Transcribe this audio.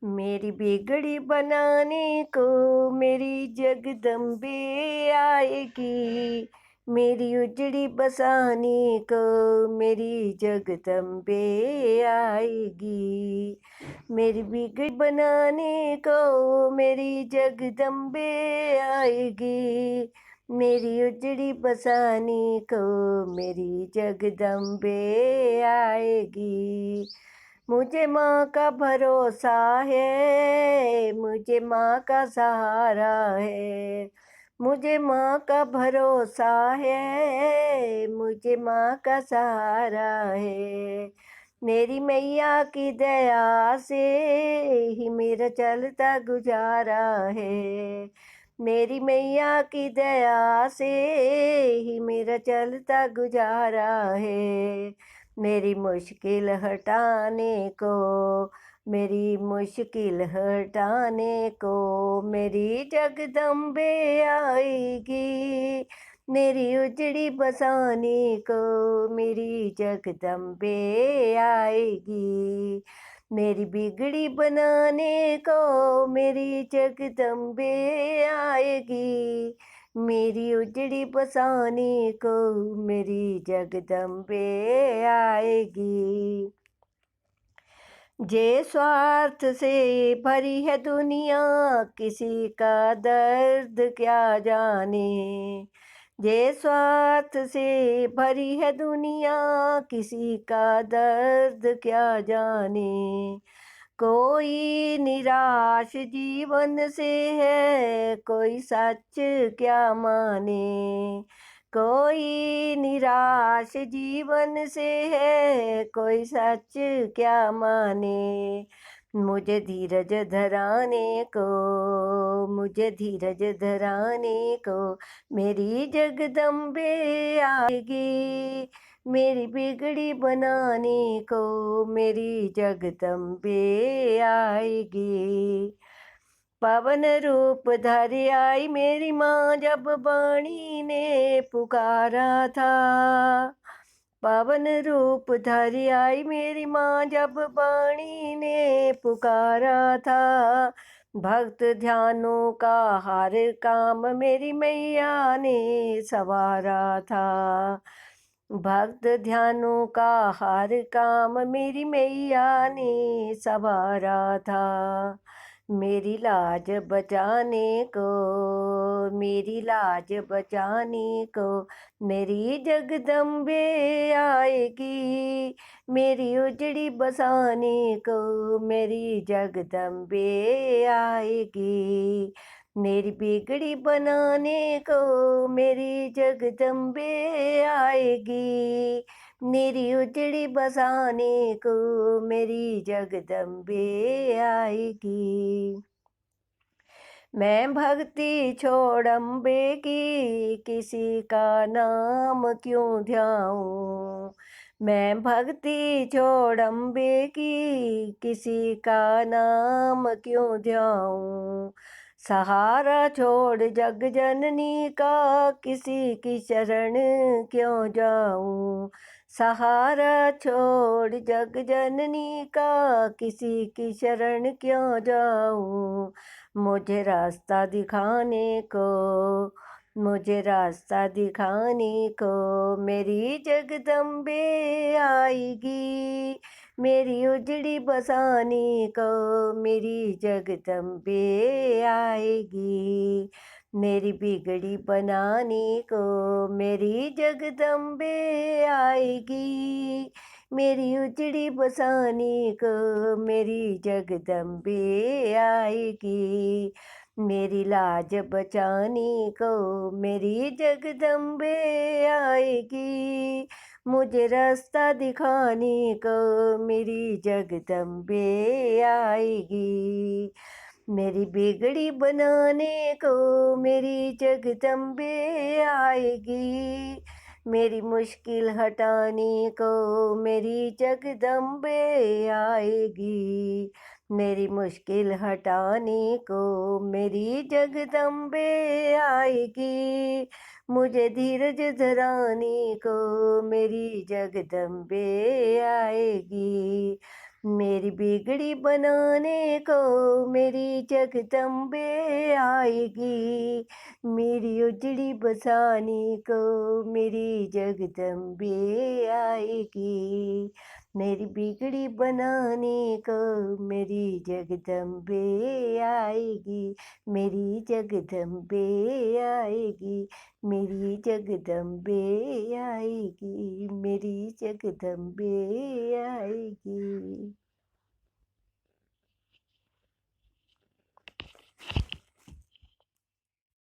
मेरी बिगड़ी बनाने को मेरी जगदम्बे आएगी। मेरी उजड़ी बसाने को मेरी जगदम्बे आएगी। मेरी बिगड़ी बनाने को मेरी जगदम्बे आएगी। मेरी उजड़ी बसाने को मेरी जगदम्बे आएगी। मुझे माँ का भरोसा है, मुझे माँ का सहारा है। मुझे माँ का भरोसा है, मुझे माँ का सहारा है। मेरी मैया की दया से ही मेरा चलता गुजारा है। मेरी मैया की दया से ही मेरा चलता गुजारा है। मेरी मुश्किल हटाने को, मेरी मुश्किल हटाने को मेरी जगदम्बे आएगी। मेरी उजड़ी बसाने को मेरी जगदम्बे आएगी। मेरी बिगड़ी बनाने को मेरी जगदम्बे आएगी। मेरी उजड़ी बसाने को मेरी जगदम्बे आएगी। जे स्वार्थ से भरी है दुनिया, किसी का दर्द क्या जाने। जे स्वार्थ से भरी है दुनिया, किसी का दर्द क्या जाने। कोई निराश जीवन से है, कोई सच क्या माने। कोई निराश जीवन से है, कोई सच क्या माने। मुझे धीरज धराने को, मुझे धीरज धराने को मेरी जगदम्बे आएगी। मेरी बिगड़ी बनाने को मेरी जगदम्बे आएगी। पवन रूप धरि आई मेरी माँ, जब वाणी ने पुकारा था। पवन रूप धरि आई मेरी माँ, जब वाणी ने पुकारा था। भक्त ध्यानों का हर काम मेरी मैया ने सवारा था। भक्त ध्यानों का हर काम मेरी मैया ने सवारा था। मेरी लाज बचाने को, मेरी लाज बचाने को मेरी जगदम्बे आएगी। मेरी उजड़ी बसाने को मेरी जगदम्बे आएगी। मेरी बिगड़ी बनाने को मेरी जगदम्बे आएगी। मेरी उजड़ी बसाने को मेरी जगदम्बे आएगी। मैं भक्ति छोड़ अम्बे की, किसी का नाम क्यों ध्याऊं। मैं भक्ति छोड़ अम्बे की, किसी का नाम क्यों ध्याऊं। सहारा छोड़ जग जननी का, किसी की शरण क्यों जाऊं। सहारा छोड़ जग जननी का, किसी की शरण क्यों जाऊं। मुझे रास्ता दिखाने को, मुझे रास्ता दिखाने को मेरी जगदम्बे आएगी। मेरी उजड़ी बसाने को मेरी जगदम्बे आएगी। मेरी बिगड़ी बनाने को मेरी जगदम्बे आएगी। मेरी उजड़ी बसाने को मेरी जगदम्बे आएगी। मेरी लाज बचाने को मेरी जगदम्बे आएगी। मुझे रास्ता दिखाने को मेरी जगदम्बे आएगी। मेरी बिगड़ी बनाने को मेरी जगदम्बे आएगी। मेरी मुश्किल हटाने को मेरी जगदम्बे आएगी। मेरी मुश्किल हटाने को मेरी जगदम्बे आएगी। मुझे धीरज धराने को मेरी जगदम्बे आएगी। मेरी बिगड़ी बनाने को मेरी जगदम्बे आएगी, मेरी उजड़ी बसाने को मेरी जगदम्बे आएगी। मेरी बिगड़ी बनाने को मेरी जगदम्बे आएगी, मेरी जगदम्बे आएगी, मेरी जगदम्बे आएगी, मेरी जगदम्बे आएगी।